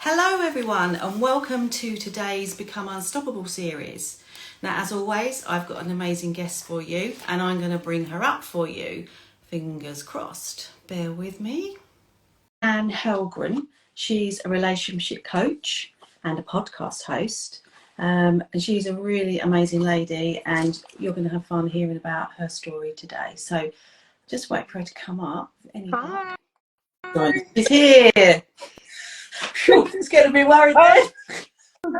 Hello everyone and welcome to today's Become Unstoppable series. Now as always I've got an amazing guest for you and I'm going to bring her up for you. Fingers crossed. Bear with me. Anne Hellgren. She's a relationship coach and a podcast host. And she's a really amazing lady and you're going to have fun hearing about her story today. So just wait for her to come up. Hi. She's here. It's going to be worried then.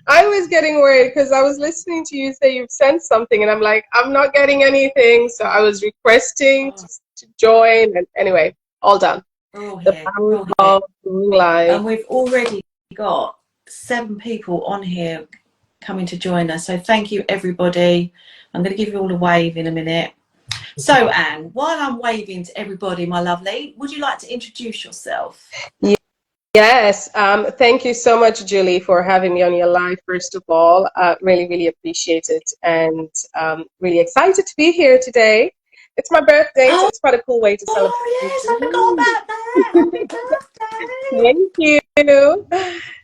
I was getting worried because I was listening to you say you've sent something and I'm like, I'm not getting anything. So I was requesting to join. And anyway, all done. The power of being live. And we've already got 7 people on here coming to join us. So thank you, everybody. I'm going to give you all a wave in a minute. So, Anne, while I'm waving to everybody, my lovely, would you like to introduce yourself? Yes. Thank you so much, Julie, for having me on your live, first of all. Really, really appreciate it. And really excited to be here today. It's my birthday, so it's quite a cool way to celebrate. Oh, yes, I forgot about that. Happy Thank birthday. you.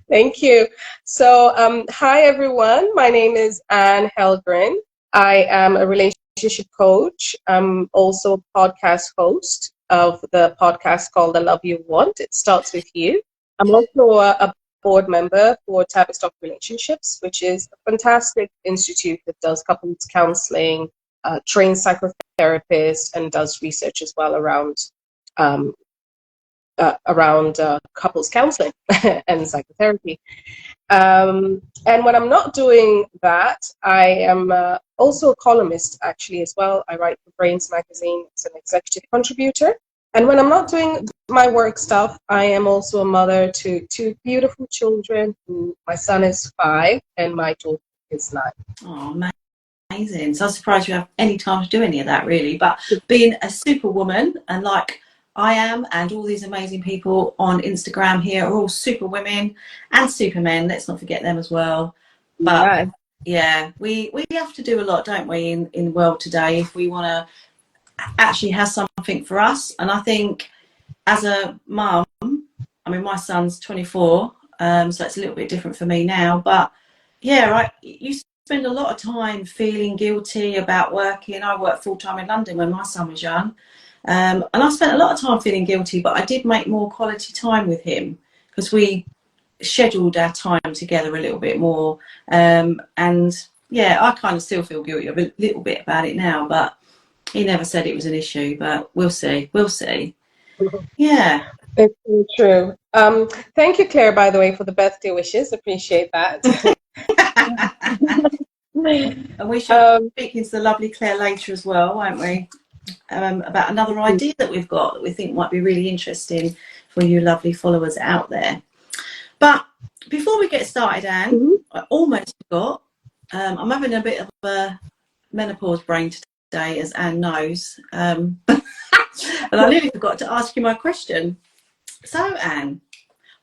Thank you. So, hi, everyone. My name is Anne Hellgren. I am a relationship coach. I'm also a podcast host of the podcast called The Love You Want. It starts with you. I'm also a board member for Tavistock Relationships, which is a fantastic institute that does couples counseling, trains psychotherapists, and does research as well around couples counseling and psychotherapy. And when I'm not doing that, I am also a columnist actually as well. I write for Brains magazine as an executive contributor. And when I'm not doing my work stuff, I am also a mother to 2 beautiful children. My son is 5 and my daughter is 9. Oh, amazing. So I'm surprised you have any time to do any of that, really. But being a superwoman, and like I am, and all these amazing people on Instagram here are all super women and supermen. Let's not forget them as well. But yeah, we have to do a lot, don't we, in the world today if we want to actually have something for us. And I think as a mum, I mean, my son's 24, so it's a little bit different for me now. But yeah, you spend a lot of time feeling guilty about working. I worked full-time in London when my son was young. And I spent a lot of time feeling guilty, but I did make more quality time with him because we scheduled our time together a little bit more. And yeah, I kind of still feel guilty a little bit about it now, but he never said it was an issue, but we'll see. We'll see. Yeah. It's true. Thank you, Claire, by the way, for the birthday wishes. Appreciate that. And we should be speaking to the lovely Claire later as well, won't we? About another idea that we've got that we think might be really interesting for you lovely followers out there. But before we get started, Anne, I almost forgot. I'm having a bit of a menopause brain today, as Anne knows. But I nearly forgot to ask you my question. So, Anne,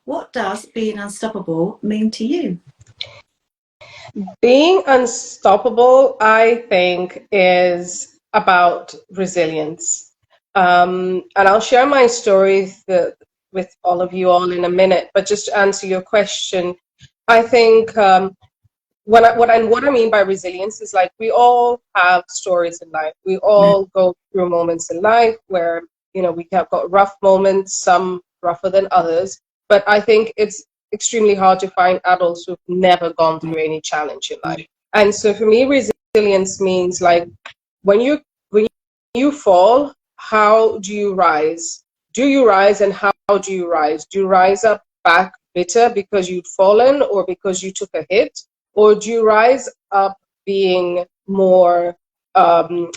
what does being unstoppable mean to you? Being unstoppable, I think, is about resilience. And I'll share my story with all of you all in a minute. But just to answer your question, I think what I mean by resilience is like we all have stories in life. We all go through moments in life where, you know, we have got rough moments, some rougher than others. But I think it's extremely hard to find adults who've never gone through any challenge in life. And so for me, resilience means like when you fall, how do you rise? Do you rise, and how do you rise? Do you rise up back bitter because you'd fallen or because you took a hit? Or do you rise up being more, do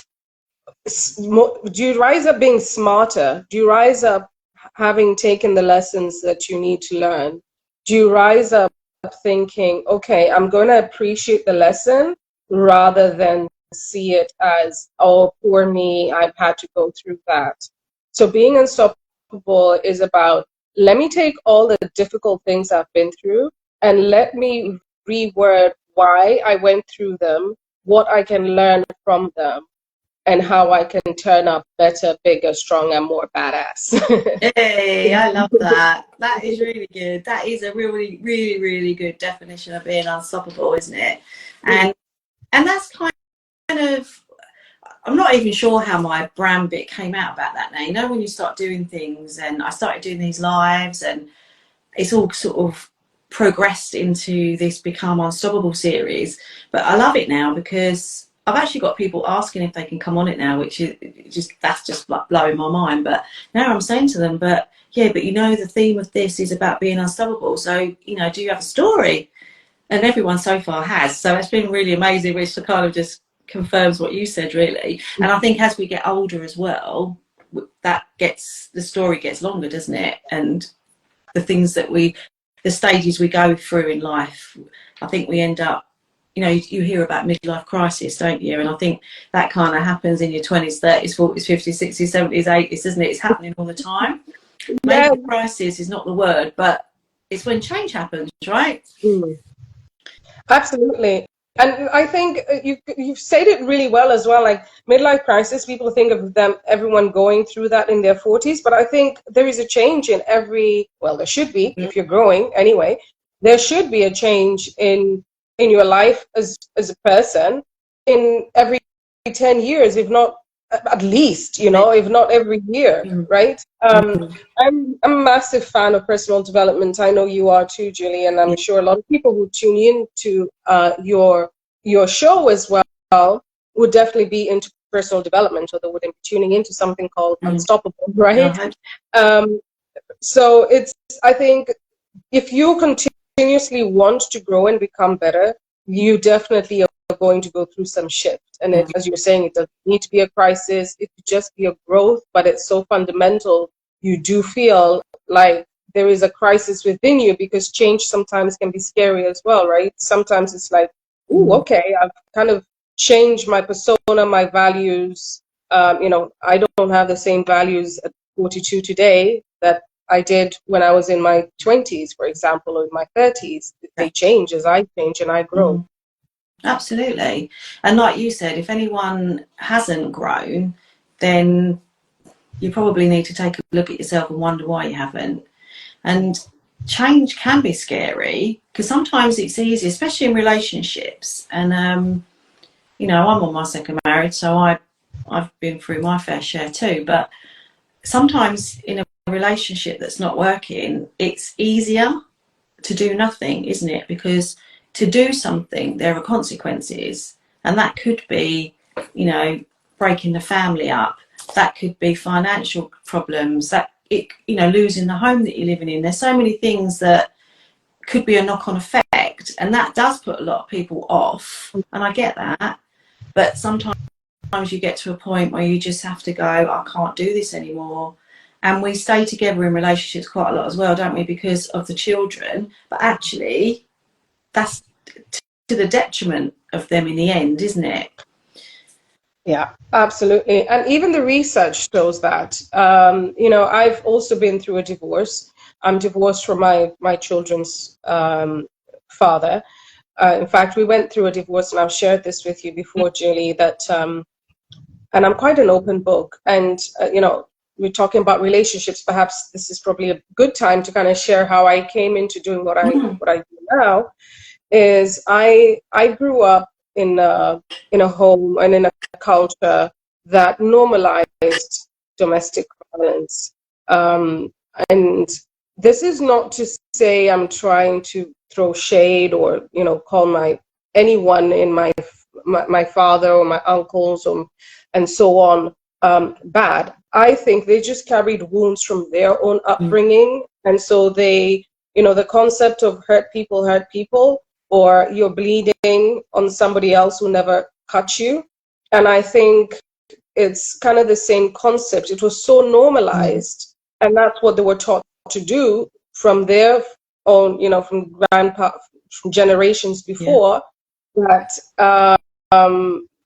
you rise up being smarter? Do you rise up having taken the lessons that you need to learn? Do you rise up thinking, okay, I'm going to appreciate the lesson rather than see it as, oh, poor me, I've had to go through that. So being unstoppable is about, let me take all the difficult things I've been through and let me reword why I went through them, what I can learn from them, and how I can turn up better, bigger, stronger, more badass. Hey, I love that. That is really good. That is a really, really, really good definition of being unstoppable, isn't it? And that's kind of, I'm not even sure how my brand bit came out about that now. You know, when you start doing things, and I started doing these lives, and it's all sort of progressed into this Become Unstoppable series. But I love it now because I've actually got people asking if they can come on it now, which is just, that's just blowing my mind. But now I'm saying to them, but yeah, but you know, the theme of this is about being unstoppable. So, you know, do you have a story? And everyone so far has. So it's been really amazing, which kind of just confirms what you said, really. And I think as we get older as well, that gets, the story gets longer, doesn't it? And the things that the stages we go through in life, I think we end up, you know, you hear about midlife crisis, don't you? And I think that kind of happens in your 20s, 30s, 40s, 50s, 60s, 70s, 80s, isn't it? It's happening all the time. Yeah. Maybe crisis is not the word, but it's when change happens, right? Absolutely. And I think you've said it really well as well. Like midlife crisis, people think of everyone going through that in their 40s, but I think there is a change in well, there should be, if you're growing anyway, there should be a change in your life as a person in every 10 years, if not at least, you know, if not every year, right? I'm a massive fan of personal development. I know you are too, Julie, and I'm sure a lot of people who tune in to your show as well would definitely be into personal development, or they would be tuning into something called Unstoppable, right? So I think if you continuously want to grow and become better, you definitely are going to go through some shift. And as you were saying, it doesn't need to be a crisis. It could just be a growth, but it's so fundamental. You do feel like there is a crisis within you, because change sometimes can be scary as well, right? Sometimes it's like, ooh, okay, I've kind of changed my persona, my values. You know, I don't have the same values at 42 today that I did when I was in my 20s, for example, or in my 30s. They change as I change and I grow. Absolutely. And like you said, if anyone hasn't grown, then you probably need to take a look at yourself and wonder why you haven't. And change can be scary, because sometimes it's easy, especially in relationships. And you know, I'm on my second marriage, so I've been through my fair share too. But sometimes in a relationship that's not working, it's easier to do nothing, isn't it? Because to do something, there are consequences, and that could be, you know, breaking the family up. That could be financial problems. That it, you know, losing the home that you're living in. There's so many things that could be a knock-on effect, and that does put a lot of people off. And I get that, but sometimes you get to a point where you just have to go, I can't do this anymore. And we stay together in relationships quite a lot as well, don't we, because of the children. But actually, that's to the detriment of them in the end, isn't it? Yeah, absolutely. And even the research shows that. You know, I've also been through a divorce. I'm divorced from my children's father. In fact, we went through a divorce, and I've shared this with you before, Julie, that, and I'm quite an open book. And, you know, we're talking about relationships. Perhaps this is probably a good time to kind of share how I came into doing what I do now. Is I grew up in a home and in a culture that normalized domestic violence, and this is not to say I'm trying to throw shade or, you know, call anyone in my father or my uncles and so on bad. I think they just carried wounds from their own upbringing, and so they, you know, the concept of hurt people, or you're bleeding on somebody else who never cut you. And I think it's kind of the same concept. It was so normalized, and that's what they were taught to do from their own, you know, from generations before, that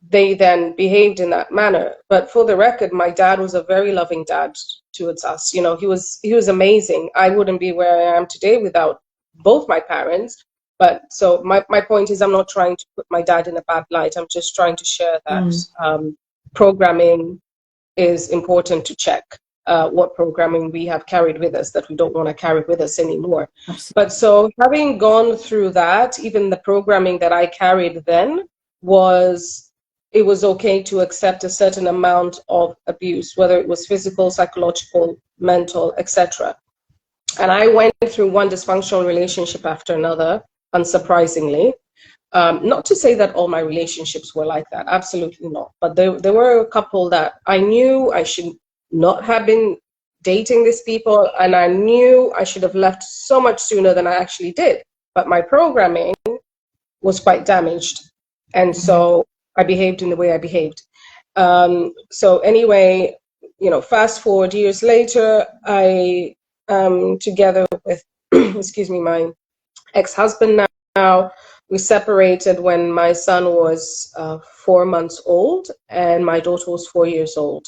they then behaved in that manner. But for the record, my dad was a very loving dad towards us. You know, he was amazing. I wouldn't be where I am today without both my parents. But so my point is, I'm not trying to put my dad in a bad light. I'm just trying to share that programming is important to check. What programming we have carried with us that we don't want to carry with us anymore. Absolutely. But so having gone through that, even the programming that I carried then was, it was okay to accept a certain amount of abuse, whether it was physical, psychological, mental, etc. And I went through one dysfunctional relationship after another, unsurprisingly. Not to say that all my relationships were like that, absolutely not. But there were a couple that I knew I should not have been dating these people, and I knew I should have left so much sooner than I actually did. But my programming was quite damaged, and so I behaved in the way I behaved. So anyway, fast forward years later, I together with excuse me, my ex-husband now. We separated when my son was 4 months old and my daughter was 4 years old.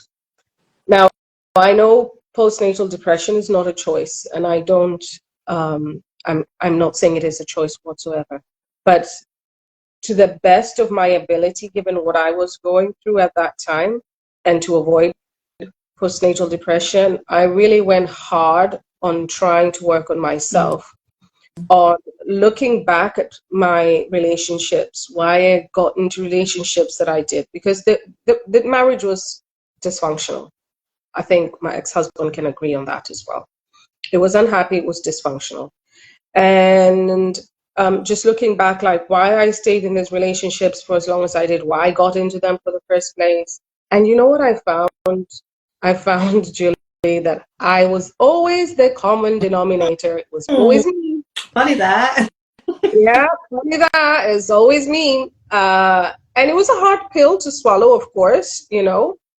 Now, I know postnatal depression is not a choice, and I don't, I'm not saying it is a choice whatsoever, but to the best of my ability, given what I was going through at that time, and to avoid postnatal depression, I really went hard on trying to work on myself. On looking back at my relationships, why I got into relationships that I did, because the marriage was dysfunctional. I think my ex-husband can agree on that as well. It was unhappy, it was dysfunctional. And just looking back, like why I stayed in these relationships for as long as I did, why I got into them for the first place. And you know what I found? I found, Julie, that I was always the common denominator. It was always me. Funny that. Yeah, funny that is always me. And it was a hard pill to swallow, of course,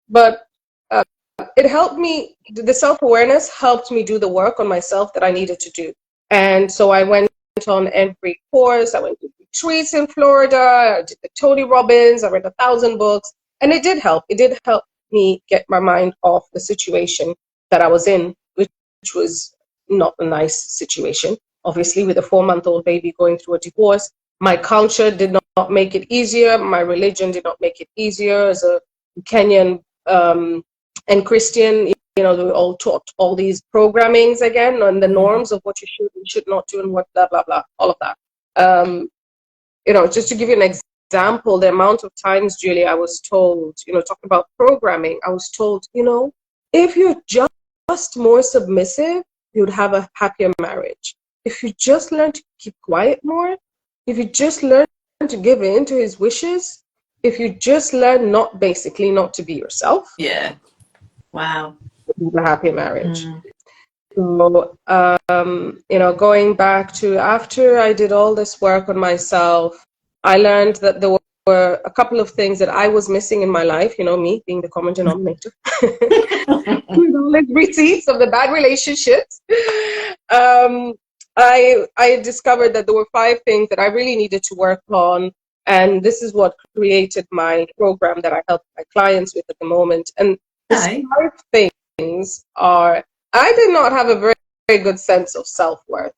but it helped me. The self-awareness helped me do the work on myself that I needed to do. And so I went on every course. I went to retreats in Florida. I did the Tony Robbins. I read 1,000 books. And it did help. It did help me get my mind off the situation that I was in, which was not a nice situation. Obviously, with a 4-month-old baby going through a divorce, my culture did not make it easier. My religion did not make it easier. As a Kenyan and Christian, they were all taught all these programmings again and the norms of what you should and should not do and what blah, blah, blah, all of that. Just to give you an example, the amount of times, Julie, I was told, talking about programming, I was told, if you're just more submissive, you'd have a happier marriage. If you just learn to keep quiet more, if you just learn to give in to his wishes, if you just learn not to be yourself. Yeah. Wow. A happier marriage. So, going back to after I did all this work on myself, I learned that there were a couple of things that I was missing in my life, me being the common denominator. With all the receipts of the bad relationships. I discovered that there were 5 things that I really needed to work on. And this is what created my program that I help my clients with at the moment. And these 5 things are, I did not have a very, very good sense of self-worth.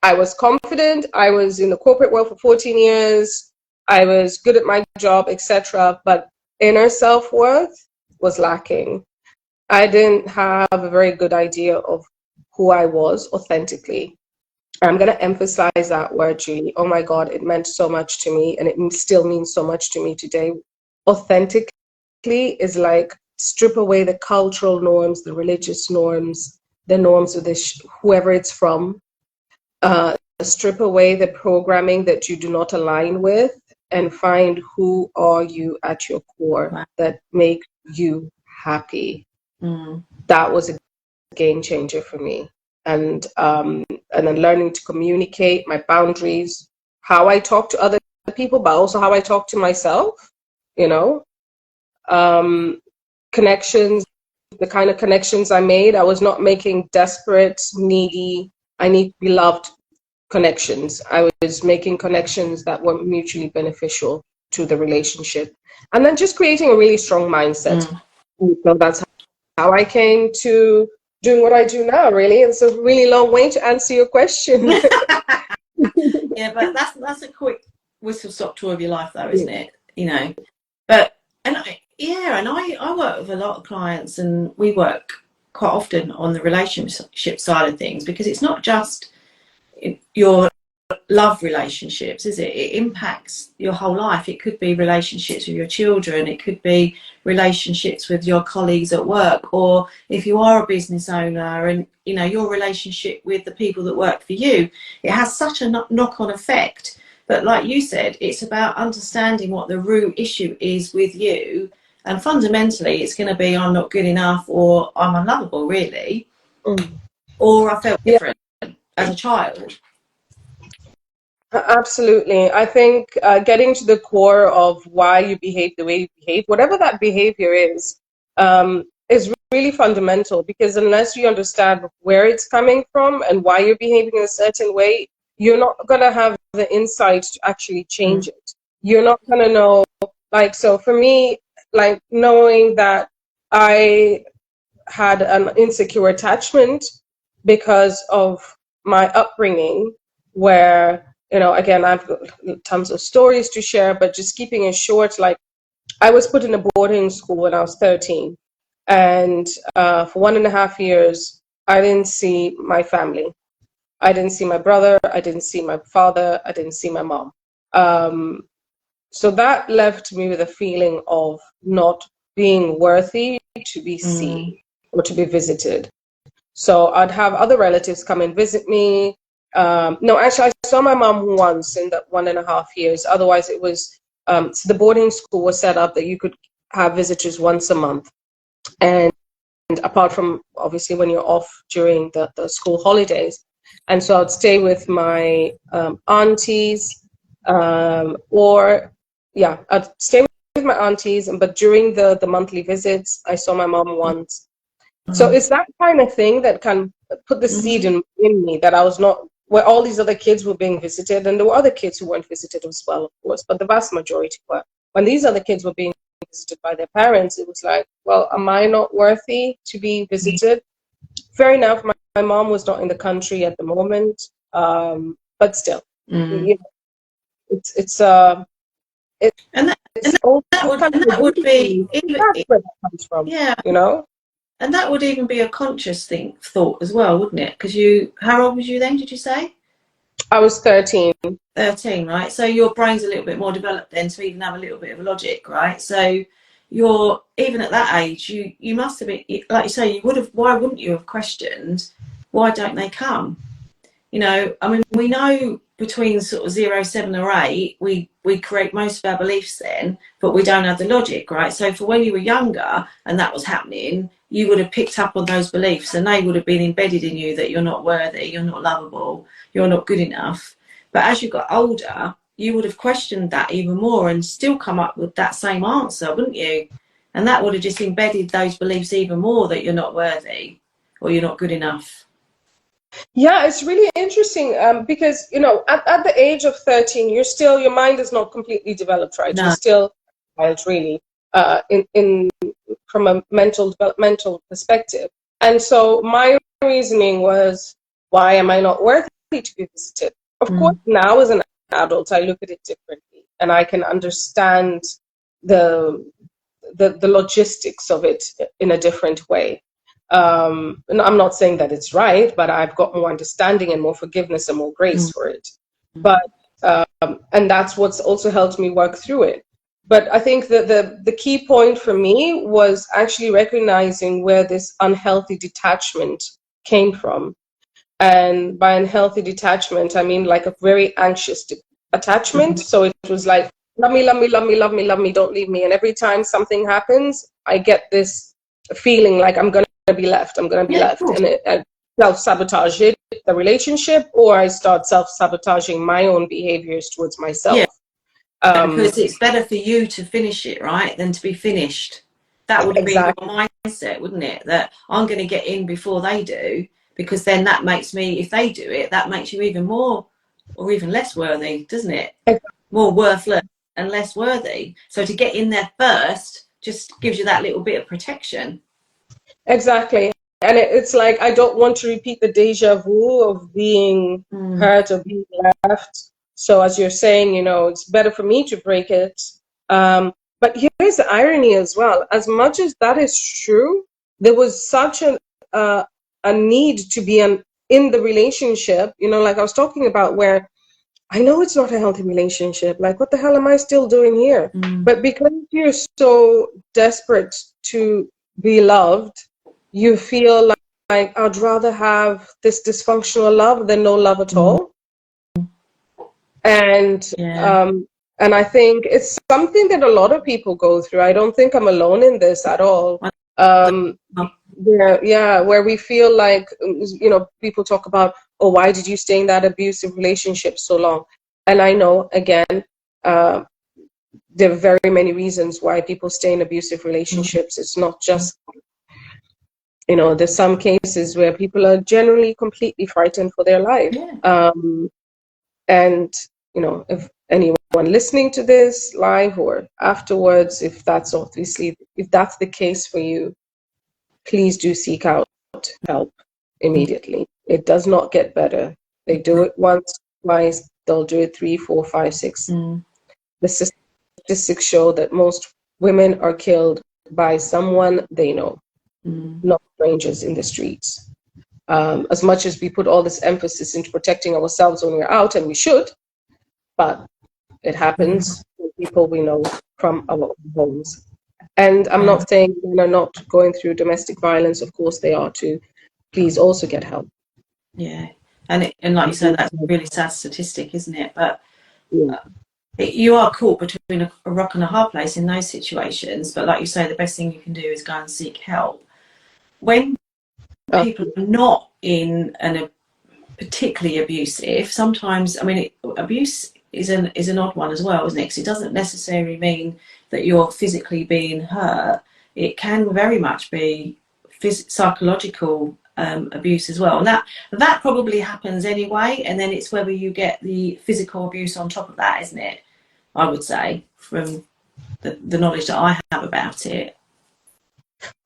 I was confident. I was in the corporate world for 14 years. I was good at my job, etc. But inner self-worth was lacking. I didn't have a very good idea of who I was authentically. I'm going to emphasize that word, Julie. Oh my God, it meant so much to me, and it still means so much to me today. Authentically is like strip away the cultural norms, the religious norms, the norms of whoever it's from. Strip away the programming that you do not align with, and find who are you at your core that make you happy. That was a game changer for me. And then learning to communicate my boundaries, how I talk to other people, but also how I talk to myself, connections, the kind of connections I made. I was not making desperate, needy, I need to be loved connections. I was making connections that were mutually beneficial to the relationship. And then just creating a really strong mindset. So that's how I came to doing what I do now, really. It's a really long way to answer your question. Yeah, but that's a quick whistle stop tour of your life, though, isn't it? But Yeah, and I work with a lot of clients, and we work quite often on the relationship side of things, because it's not just your love relationships, is it? It impacts your whole life. It could be relationships with your children, it could be relationships with your colleagues at work, or if you are a business owner and you know your relationship with the people that work for you. It has such a knock-on effect. But like you said, it's about understanding what the root issue is with you, and fundamentally it's going to be I'm not good enough, or I'm unlovable, really, Mm. or I felt Yeah, different as a child. absolutely. I think getting to the core of why you behave the way you behave, whatever that behavior is really fundamental, because unless you understand where it's coming from and why you're behaving in a certain way, you're not going to have the insight to actually Mm, change it. You're not going to know, like, so for me, like knowing that I had an insecure attachment because of my upbringing, where, you know, again, I've got tons of stories to share, but just keeping it short, like I was put in a boarding school when I was 13. And for 1.5 years, I didn't see my family. I didn't see my brother. I didn't see my father. I didn't see my mom. Um, so that left me with a feeling of not being worthy to be mm, seen or to be visited. So I'd have other relatives come and visit me. No, actually, I saw my mom once in that 1.5 years. Otherwise, it was so the boarding school was set up that you could have visitors once a month. And apart from obviously when you're off during the school holidays. And so I'd stay with my aunties, or yeah, I'd stay with my aunties. But during the monthly visits, I saw my mom once. So mm, it's that kind of thing that can put the seed mm. in me that I was not, where all these other kids were being visited, and there were other kids who weren't visited as well, of course, but the vast majority were. When these other kids were being visited by their parents, it was like, well, am I not worthy to be visited? Fair enough, my mom was not in the country at the moment, but still, Mm. you know, it's uh, it, And that it's all kind of that would be identity. That's where that comes from, yeah, you know. and that would even be a conscious thought as well, wouldn't it? Because you, how old was you then? Did you say I was 13. 13? Right, so your brain's a little bit more developed then to even have a little bit of logic, right? So you're even at that age, you must have been, like you say, you would have. Why wouldn't you have questioned? Why don't they come? You know, I mean, we know between sort of 0, 7 or 8, we create most of our beliefs then, but we don't have the logic, right? So for when you were younger and that was happening, you would have picked up on those beliefs, and they would have been embedded in you that you're not worthy, you're not lovable, you're not good enough. But as you got older, you would have questioned that even more and still come up with that same answer, wouldn't you? And that would have just embedded those beliefs even more, that you're not worthy or you're not good enough. Yeah, it's really interesting, because, you know, at the age of 13, you're still, your mind is not completely developed, right? You're No. still a child, really, in from a mental developmental perspective. And so my reasoning was, why am I not worthy to be visited? Of course, Mm. now as an adult, I look at it differently, and I can understand the the logistics of it in a different way. And I'm not saying that it's right, but I've got more understanding and more forgiveness and more grace Mm. for it. But and that's what's also helped me work through it. But I think that the key point for me was actually recognizing where this unhealthy detachment came from. And by unhealthy detachment, I mean like a very anxious attachment. So it was like, love me, love me, love me, love me, love me, don't leave me. And every time something happens, I get this feeling like I'm going to be left, I'm going to be Yeah, of left. course. And I self-sabotage it, the relationship, or I start self-sabotaging my own behaviors towards Yeah, myself. Um, because it's better for you to finish it, right, than to be finished. That would be your exactly. mindset, wouldn't it? That I'm going to get in before they do, because then that makes me, if they do it, that makes you even more or even less worthy, doesn't it? More worthless and less worthy. So to get in there first just gives you that little bit of protection. Exactly. And it's like, I don't want to repeat the deja vu of being Mm. hurt or being left. So as you're saying, you know, it's better for me to break it. But here's the irony as well. As much as that is true, there was such a need to be in the relationship, like I was talking about, where I know it's not a healthy relationship. Like, what the hell am I still doing here? But because you're so desperate to be loved, you feel like I'd rather have this dysfunctional love than no love at all. And Yeah. and I think it's something that a lot of people go through. I don't think I'm alone in this at all. Where we feel like, people talk about, oh, why did you stay in that abusive relationship so long? And I know, again, there are very many reasons why people stay in abusive relationships. It's not just, there's some cases where people are generally completely frightened for their life. Yeah. And, if anyone listening to this live or afterwards, if that's the case for you, please do seek out help immediately. It does not get better. They do it once, twice, they'll do it 3, 4, 5, 6. The statistics show that most women are killed by someone they know, not strangers in the streets. As much as we put all this emphasis into protecting ourselves when we're out, and we should, but it happens with people we know from our own homes. And I'm not saying men are not going through domestic violence. Of course they are too. Please also get help. Yeah. And like you said, that's a really sad statistic, isn't it? But you are caught between a rock and a hard place in those situations. But like you say, the best thing you can do is go and seek help. When people are not in a particularly abusive, sometimes, abuse is an odd one as well, isn't it? Because it doesn't necessarily mean that you're physically being hurt. It can very much be psychological abuse as well, and that probably happens anyway. And then it's whether you get the physical abuse on top of that, isn't it? I would say, from the knowledge that I have about it.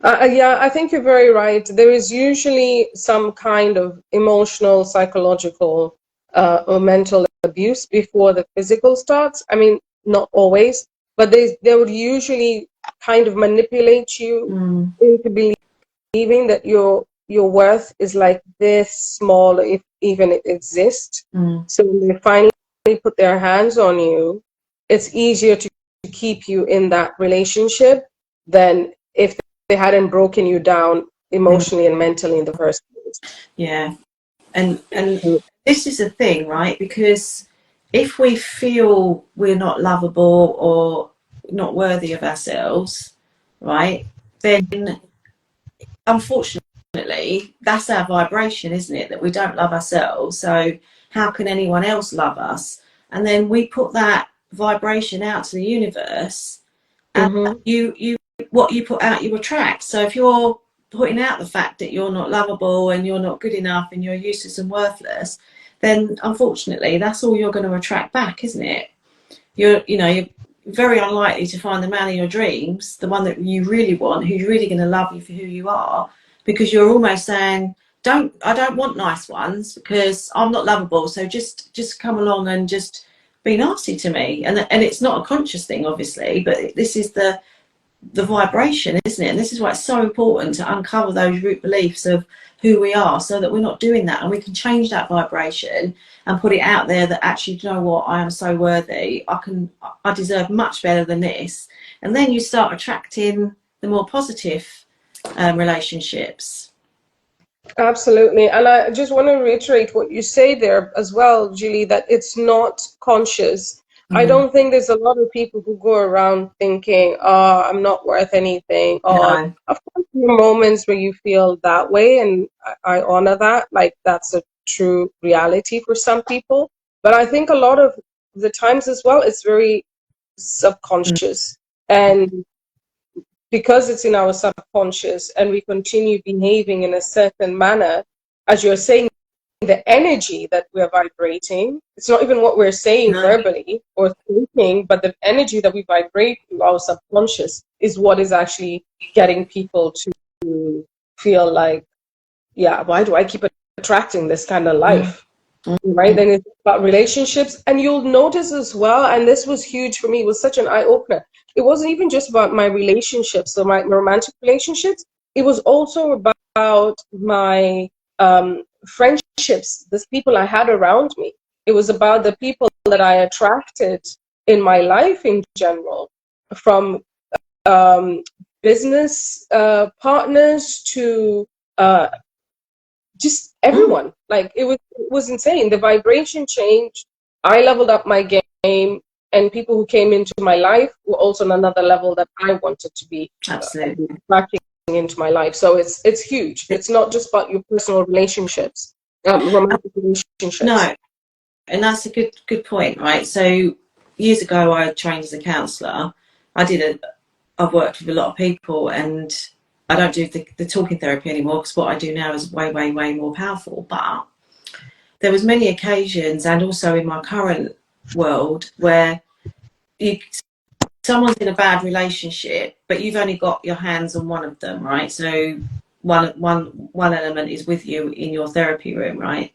Yeah, I think you're very right. There is usually some kind of emotional, psychological, or mental abuse before the physical starts. I mean, not always, but they would usually kind of manipulate you into believing that your worth is like this small, if even it exists. So when they finally put their hands on you, it's easier to keep you in that relationship than if they hadn't broken you down emotionally and mentally in the first place. Yeah. And this is the thing, right? Because if we feel we're not lovable or not worthy of ourselves, right, then unfortunately that's our vibration, isn't it? That we don't love ourselves. So how can anyone else love us? And then we put that vibration out to the universe, and you what you put out you attract. So if you're putting out the fact that you're not lovable and you're not good enough and you're useless and worthless, then unfortunately that's all you're going to attract back, isn't it? You're very unlikely to find the man of your dreams, the one that you really want, who's really going to love you for who you are, because you're almost saying, I don't want nice ones because I'm not lovable, so just come along and just be nasty to me. And it's not a conscious thing, obviously, but this is the vibration, isn't it? And this is why it's so important to uncover those root beliefs of who we are, so that we're not doing that, and we can change that vibration and put it out there that actually, you know what, I am so worthy, I deserve much better than this. And then you start attracting the more positive relationships. Absolutely. And I just want to reiterate what you say there as well, Julie, that it's not conscious. I don't think there's a lot of people who go around thinking, oh, I'm not worth anything. Or, No. of course, there are moments where you feel that way, and I honor that. Like, that's a true reality for some people. But I think a lot of the times as well, it's very subconscious. And because it's in our subconscious and we continue behaving in a certain manner, as you're saying, the energy that we're vibrating, it's not even what we're saying verbally or thinking, but the energy that we vibrate through our subconscious is what is actually getting people to feel like, yeah, why do I keep attracting this kind of life? Right? Then it's about relationships. And you'll notice as well, and this was huge for me, it was such an eye-opener. it wasn't even just about my relationships, so my romantic relationships. It was also about my friendships, the people I had around me. It was about the people that I attracted in my life in general, from business partners to just everyone. Like it was insane. The vibration changed. I leveled up my game, and people who came into my life were also on another level that I wanted to be Absolutely. attracting into my life. So it's huge. It's not just about your personal relationships, romantic relationships. No, and that's a good point, right? So years ago, I trained as a counsellor. I've worked with a lot of people, and I don't do the talking therapy anymore because what I do now is way, way, way more powerful. But there was many occasions, and also in my current world, where someone's in a bad relationship, but you've only got your hands on one of them, right? So one element is with you in your therapy room, right?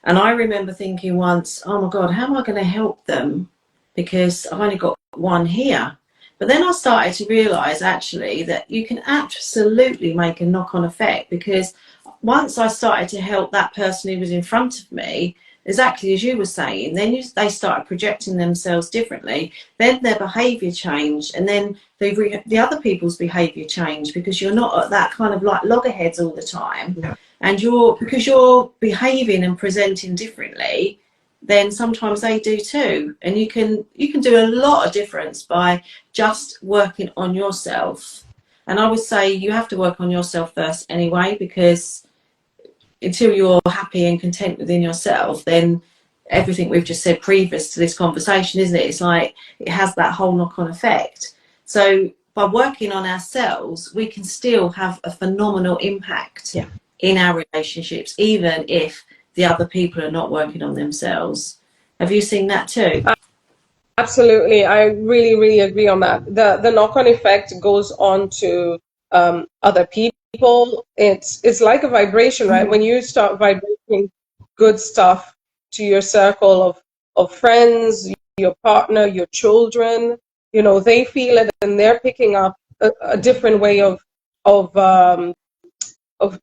And I remember thinking once, oh my God, how am I going to help them? Because I've only got one here. But then I started to realise actually that you can absolutely make a knock-on effect, because once I started to help that person who was in front of me, exactly as you were saying, then they started projecting themselves differently. Then their behaviour changed, and then the other people's behaviour changed, because you're not at that kind of like loggerheads all the time. Yeah. And because you're behaving and presenting differently, then sometimes they do too. And you can do a lot of difference by just working on yourself. And I would say you have to work on yourself first anyway, because until you're happy and content within yourself, then everything we've just said previous to this conversation, isn't it? It's like it has that whole knock-on effect. So by working on ourselves, we can still have a phenomenal impact in our relationships, even if the other people are not working on themselves. Have you seen that too? Absolutely. I really, really agree on that. The knock-on effect goes on to other people. It's like a vibration, right? When you start vibrating good stuff to your circle of friends, your partner, your children, they feel it, and they're picking up a different way of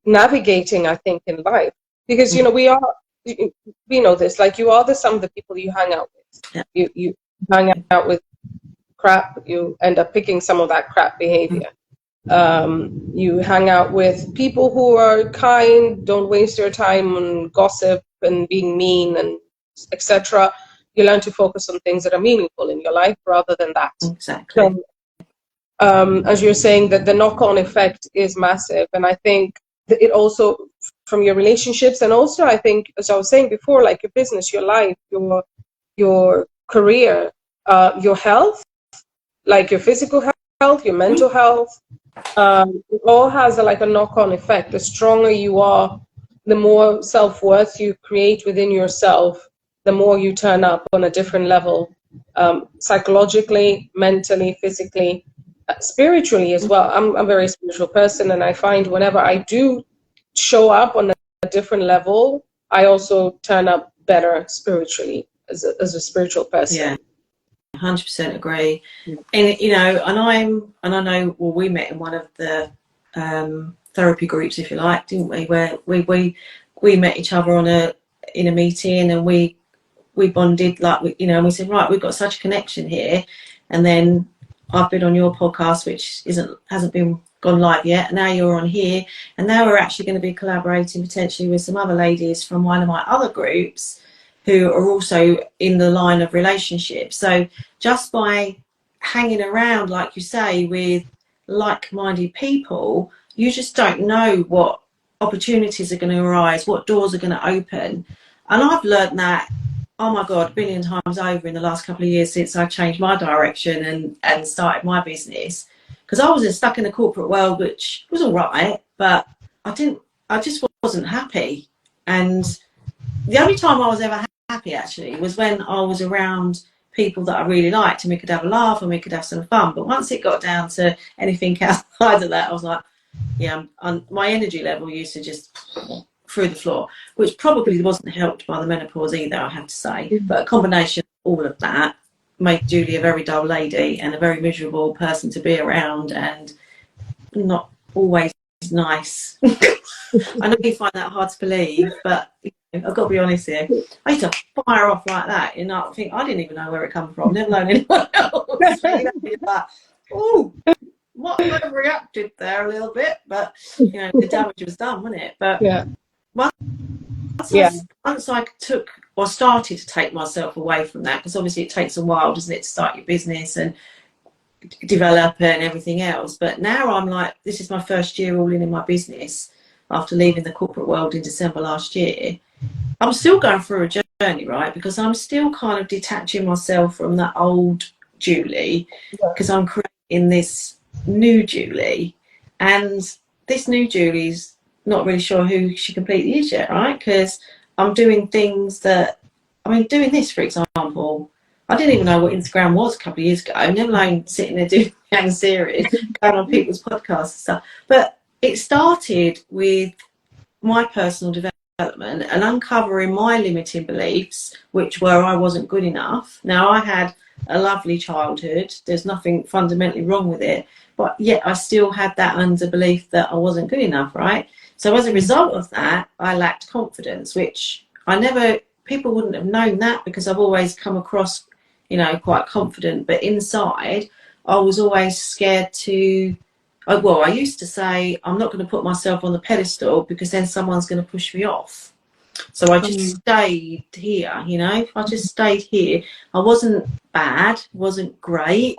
navigating, I think, in life. Because we know this, like you are the sum of the people you hang out with. Yeah. You hang out with crap, you end up picking some of that crap behavior. You hang out with people who are kind, don't waste your time on gossip and being mean and etc. You learn to focus on things that are meaningful in your life rather than that. Exactly. So, as you're saying, that the knock-on effect is massive, and I think that it also from your relationships, and also I think, as I was saying before, like your business, your life, your career, your health, like your physical health, your mental health, it all has like a knock-on effect. The stronger you are, the more self-worth you create within yourself, the more you turn up on a different level, psychologically, mentally, physically, spiritually as well. I'm a very spiritual person, and I find whenever I do show up on a different level, I also turn up better spiritually as a spiritual person. Yeah. 100% agree. And and I know, well, we met in one of the therapy groups, if you like, didn't we, where we met each other in a meeting, and we bonded, like, and we said, right, we've got such a connection here. And then I've been on your podcast, which hasn't been gone live yet, and now you're on here, and now we're actually going to be collaborating potentially with some other ladies from one of my other groups who are also in the line of relationships. So just by hanging around, like you say, with like-minded people, you just don't know what opportunities are going to arise, what doors are going to open. And I've learned that, oh my God, a billion times over in the last couple of years since I changed my direction and started my business. Because I was stuck in the corporate world, which was all right, but I just wasn't happy. And the only time I was ever happy actually was when I was around people that I really liked, and we could have a laugh and we could have some fun. But once it got down to anything outside of that, I was like, yeah, my energy level used to just through the floor, which probably wasn't helped by the menopause either, I have to say. But a combination of all of that. made Julie a very dull lady and a very miserable person to be around, and not always nice. I know you find that hard to believe, but I've got to be honest here. I used to fire off like that, I think I didn't even know where it come from, never known anyone else. So, like, oh, what I overreacted there a little bit, but the damage was done, wasn't it? But Yeah. once Yeah. once I took or started to take myself away from that, because obviously it takes a while, doesn't it, to start your business and develop and everything else. But now I'm like, this is my first year all in my business after leaving the corporate world in December last year. I'm still going through a journey, right? Because I'm still kind of detaching myself from that old Julie, because I'm creating this new Julie, and this new Julie's not really sure who she completely is yet, right? Because I'm doing things that, doing this, for example, I didn't even know what Instagram was a couple of years ago, never mind sitting there doing a series, going on people's podcasts and stuff. But it started with my personal development and uncovering my limiting beliefs, which were I wasn't good enough. Now, I had a lovely childhood. There's nothing fundamentally wrong with it. But yet I still had that under belief that I wasn't good enough, right? So as a result of that, I lacked confidence, which people wouldn't have known that, because I've always come across, quite confident. But inside, I was always scared to, I used to say, I'm not going to put myself on the pedestal because then someone's going to push me off. So I just stayed here, I just stayed here. I wasn't bad, wasn't great,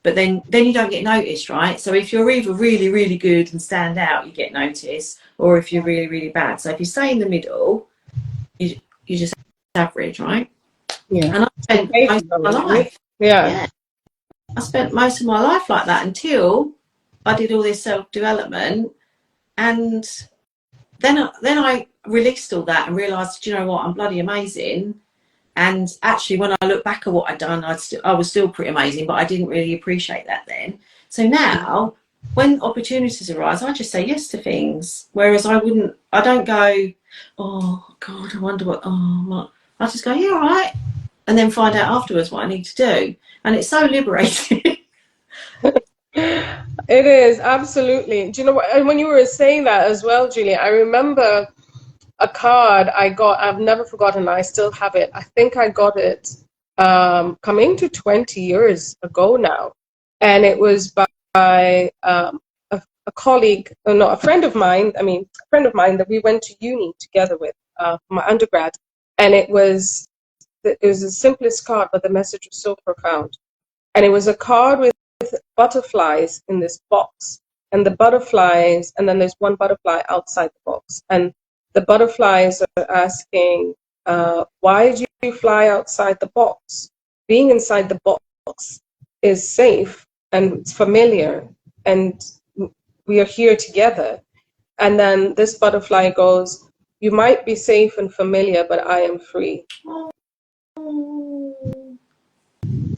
but then you don't get noticed, right? So if you're either really, really good and stand out, you get noticed, or if you're really, really bad. So if you stay in the middle, you just average, right? Yeah. And I spent most of my life. Yeah. I spent most of my life like that until I did all this self-development, and then I released all that and realised, do you know what, I'm bloody amazing. And actually, when I look back at what I'd done, I was still pretty amazing, but I didn't really appreciate that then. So now, when opportunities arise, I just say yes to things. Whereas I don't go, oh God, I wonder what. I just go, yeah, all right, and then find out afterwards what I need to do, and it's so liberating. It is, absolutely. Do you know what? And when you were saying that as well, Julie, I remember a card I got. I've never forgotten. I still have it. I think I got it coming to 20 years ago now, and it was by a colleague, no, a friend of mine. I mean, a friend of mine that we went to uni together with for my undergrad, and it was the simplest card, but the message was so profound. And it was a card with butterflies in this box, and the butterflies, and then there's one butterfly outside the box, and the butterflies are asking, why did you fly outside the box? Being inside the box is safe and it's familiar, and we are here together. And then this butterfly goes, you might be safe and familiar, but I am free.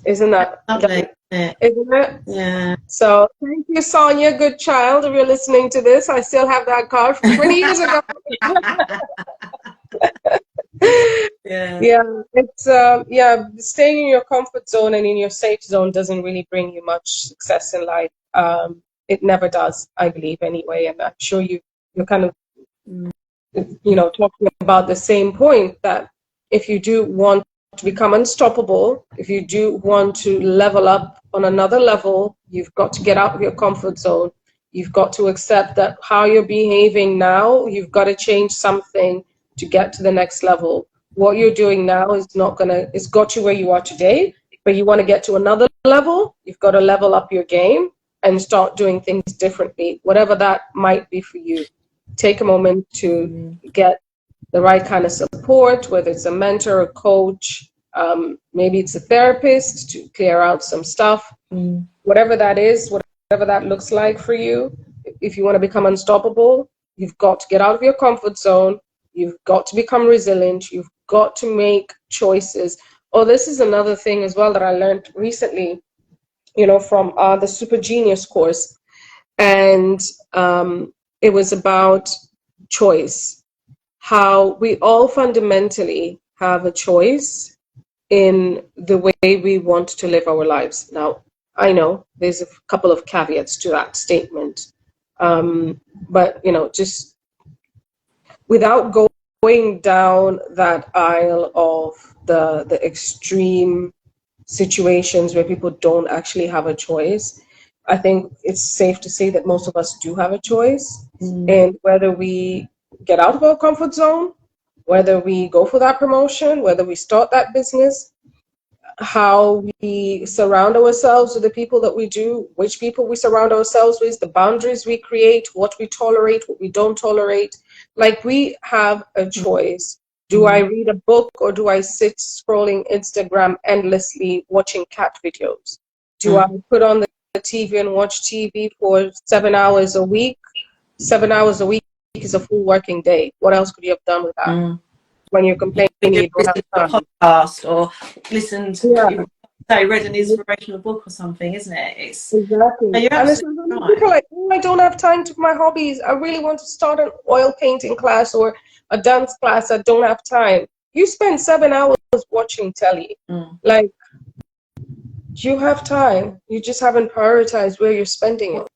Isn't that Lovely, isn't it? yeah. So thank you, Sonia, good child. If you're listening to this, I still have that card from 20 years ago. Yeah, it's staying in your comfort zone and in your safe zone doesn't really bring you much success in life. It never does, I believe, anyway. And I'm sure you're kind of talking about the same point, that if you do want to become unstoppable, if you do want to level up on another level, you've got to get out of your comfort zone. You've got to accept that how you're behaving now, you've got to change something to get to the next level. What you're doing now it's got you where you are today, but you want to get to another level, you've got to level up your game and start doing things differently, whatever that might be for you. Take a moment to get the right kind of support, whether it's a mentor, a coach, maybe it's a therapist to clear out some stuff, whatever that is, whatever that looks like for you. If you want to become unstoppable, you've got to get out of your comfort zone. You've got to become resilient. You've got to make choices. Oh, this is another thing as well that I learned recently, from the Super Genius course. And it was about choice. How we all fundamentally have a choice in the way we want to live our lives. Now, I know there's a couple of caveats to that statement, but just without going down that aisle of the extreme situations where people don't actually have a choice, I think it's safe to say that most of us do have a choice. And whether we get out of our comfort zone, whether we go for that promotion, whether we start that business, how we surround ourselves with the people that we do, which people we surround ourselves with, the boundaries we create, what we tolerate, what we don't tolerate. Like, we have a choice. Do I read a book, or do I sit scrolling Instagram endlessly watching cat videos? Do I put on the TV and watch TV for 7 hours a week? 7 hours a week is a full working day. What else could you have done with that? When you're complaining you don't have Listen to time. a podcast or listen Yeah. to, say, read an inspirational book or something, isn't it? Exactly. You're And it's absolutely like, right. people are like, oh, I don't have time to my hobbies. I really want to start an oil painting class or a dance class. I don't have time. You spend 7 hours watching telly. Like, you have time. You just haven't prioritized where you're spending it.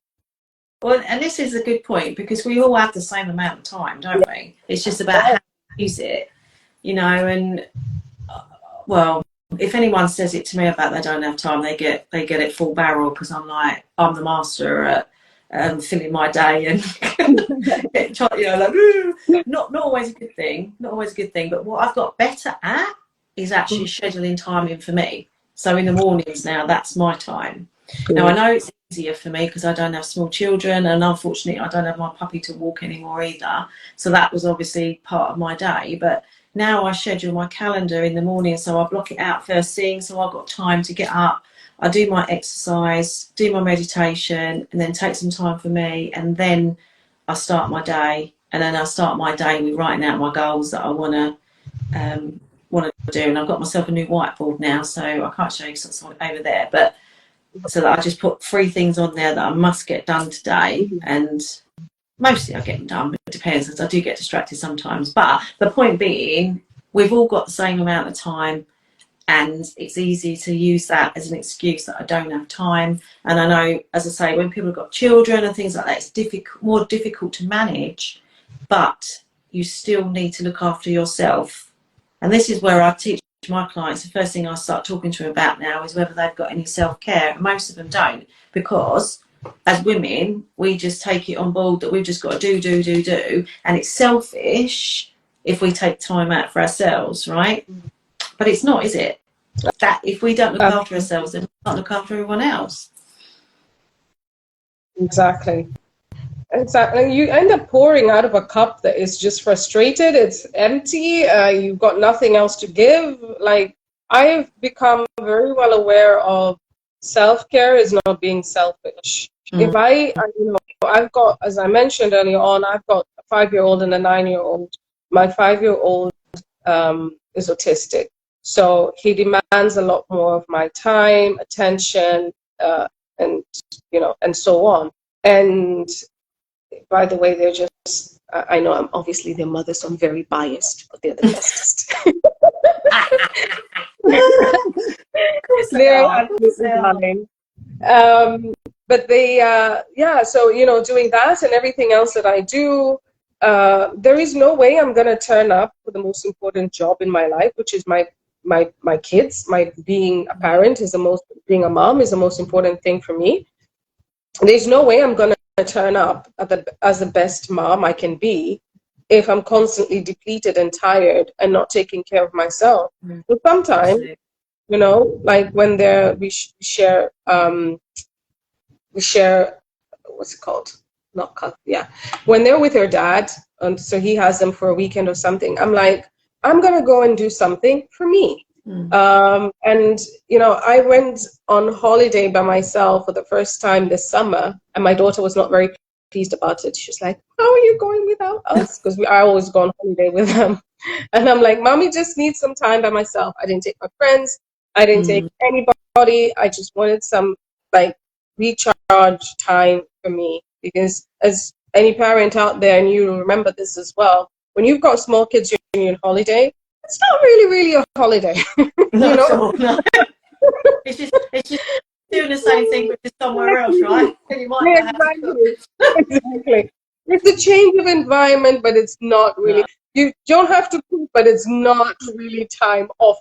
Well, and this is a good point, because we all have the same amount of time, don't we? It's just about how to use it, and well, if anyone says it to me about they don't have time, they get it full barrel, because I'm the master at filling my day and not always a good thing, But what I've got better at is actually scheduling time in for me. So in the mornings now, that's my time. Now, I know it's easier for me because I don't have small children, and unfortunately I don't have my puppy to walk anymore either. So that was obviously part of my day. But now I schedule my calendar in the morning, so I block it out first thing, so I've got time to get up. I do my exercise, do my meditation, and then take some time for me, and then I start my day. And then I start my day with writing out my goals that I want to do. And I've got myself a new whiteboard now, so I can't show you something over there, but so that I just put 3 things on there that I must get done today, and mostly I get them done, but it depends, because I do get distracted sometimes. But the point being, we've all got the same amount of time, and it's easy to use that as an excuse that I don't have time. And I know, as I say, when people have got children and things like that, it's more difficult to manage, but you still need to look after yourself. And this is where I teach my clients, the first thing I start talking to them about now is whether they've got any self-care. And most of them don't, because as women, we just take it on board that we've just got to do, and it's selfish if we take time out for ourselves, right? But it's not, is it? That if we don't look after ourselves, then we can't look after everyone else. Exactly. Exactly. You end up pouring out of a cup that is just frustrated. It's empty. You've got nothing else to give. Like, I've become very well aware of self-care is not being selfish. If I've got, as I mentioned earlier on, I've got a 5-year-old and a 9-year-old. My 5-year-old is autistic, so he demands a lot more of my time, attention, and and so on. And by the way, they're just, I know I'm obviously their mother, so I'm very biased, but they're the bestest. They're absolutely darling. But they, so, doing that and everything else that I do, there is no way I'm going to turn up for the most important job in my life, which is my kids. My being a parent being a mom is the most important thing for me. There's no way I'm going to turn up as the best mom I can be if I'm constantly depleted and tired and not taking care of myself. So sometimes, like when we share what's it called? Not cut. Yeah, when they're with their dad, and so he has them for a weekend or something. I'm like, I'm gonna go and do something for me. And I went on holiday by myself for the first time this summer, and my daughter was not very pleased about it. She's like, how are you going without us? Because I always go on holiday with them. And I'm like, mommy just needs some time by myself. I didn't take my friends, I didn't take anybody. I just wanted some like recharge time for me, because as any parent out there, and you remember this as well, when you've got small kids, you're on holiday, it's not really a holiday. Not at all, no. It's just doing the same thing but just somewhere else, right? And you might Yeah, not have to cook. exactly. It's a change of environment, but it's not really. No, You don't have to cook, but it's not really time off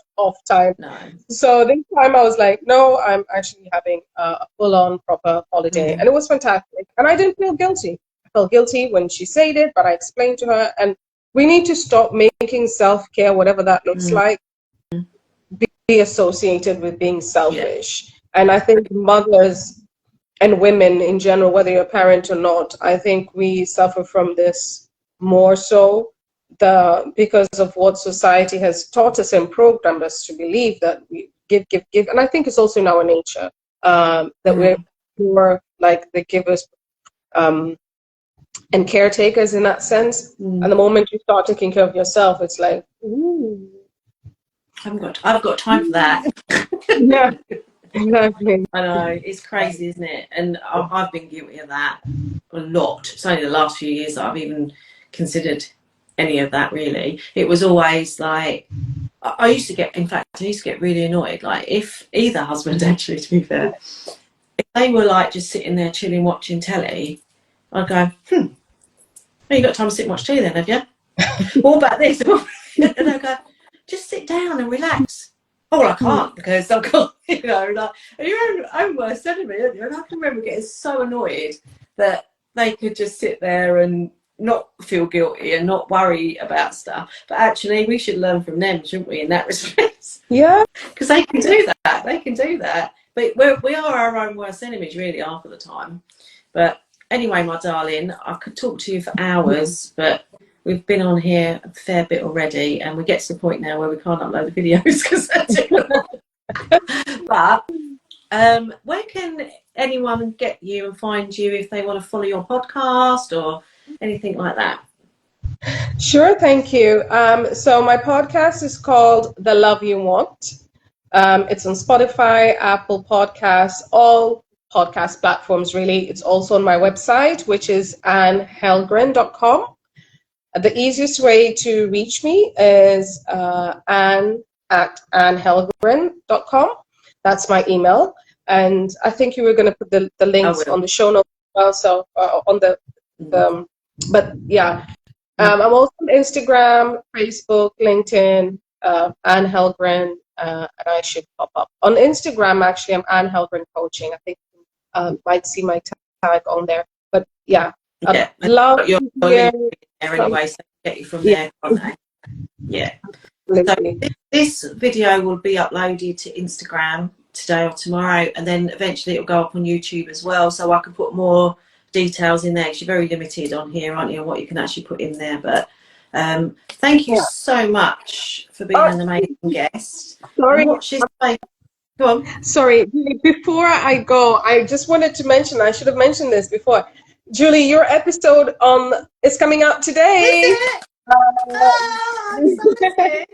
time. no. So this time I was like, no, I'm actually having a full-on proper holiday, and Mm, it was fantastic. And I didn't feel guilty. I felt guilty when she said it, but I explained to her, and we need to stop making self-care, whatever that looks mm, like, be associated with being yeah. selfish. And I think mothers and women in general, whether you're a parent or not, I think we suffer from this more so because of what society has taught us and programmed us to believe that we give. And I think it's also in our nature that we're Mm, more like the givers and caretakers in that sense. And mm. the moment you start taking care of yourself, it's like, ooh. I've got time for that. Yeah, exactly. I know, it's crazy, isn't it? And I've been guilty of that a lot. It's only the last few years that I've even considered any of that, really. It was always like, I used to get, in fact, I used to get really annoyed. Like, if either husband, actually, to be fair, if they were like just sitting there chilling, watching telly, I'd go, well, you got time to sit and watch telly then, have you? What about this? And I go, just sit down and relax. Oh, well, I can't because I've got, like, and your own worst enemy, aren't you? And I can remember getting so annoyed that they could just sit there and not feel guilty and not worry about stuff. But actually, we should learn from them, shouldn't we, in that respect? Yeah. Because they can do that. They can do that. But we are our own worst enemies, really, half of the time. But anyway, my darling, I could talk to you for hours, but we've been on here a fair bit already, and we get to the point now where we can't upload the videos because they're too long. But where can anyone get you and find you if they want to follow your podcast or anything like that? Sure, thank you. So my podcast is called The Love You Want. It's on Spotify, Apple Podcasts, all podcast platforms really. It's also on my website, which is annehellgren.com. The easiest way to reach me is Anne at annehellgren.com. That's my email. And I think you were going to put the links on the show notes as well. So on the but yeah. I'm also on Instagram, Facebook, LinkedIn, Anne Hellgren, and I should pop up. On Instagram, actually, I'm Anne Hellgren Coaching. I think you might see my tag on there. But yeah, I'd love your to hear there anyway, so get you from yeah, there, can't they? Yeah. absolutely. So this video will be uploaded to Instagram today or tomorrow, and then eventually it'll go up on YouTube as well, so I can put more details in there because you're very limited on here, aren't you, on what you can actually put in there. But thank you Yeah. so much for being an amazing guest. Sorry. And watch this space. Go on. Sorry, before I go, I just wanted to mention, I should have mentioned this before. Julie, your episode is coming out today. Is it? Oh, exciting.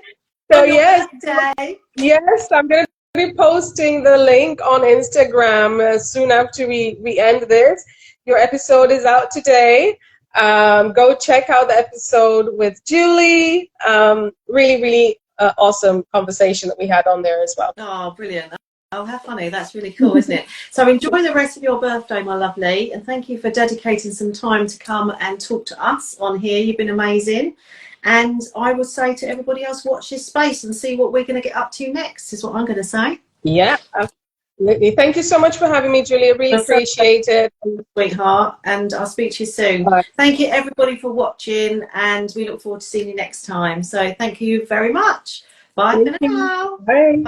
So On your yes, birthday. yes, I'm going to be posting the link on Instagram soon after we end this. Your episode is out today. Go check out the episode with Julie. Really awesome conversation that we had on there as well. Oh, brilliant. Oh, how funny. That's really cool, isn't it? So enjoy the rest of your birthday, my lovely. And thank you for dedicating some time to come and talk to us on here. You've been amazing. And I would say to everybody else, watch this space and see what we're going to get up to next, is what I'm going to say. Yeah, absolutely. Thank you so much for having me, Julie. I really appreciate it. Sweetheart, and I'll speak to you soon. Bye. Thank you, everybody, for watching, and we look forward to seeing you next time. So thank you very much. Bye for now. Bye.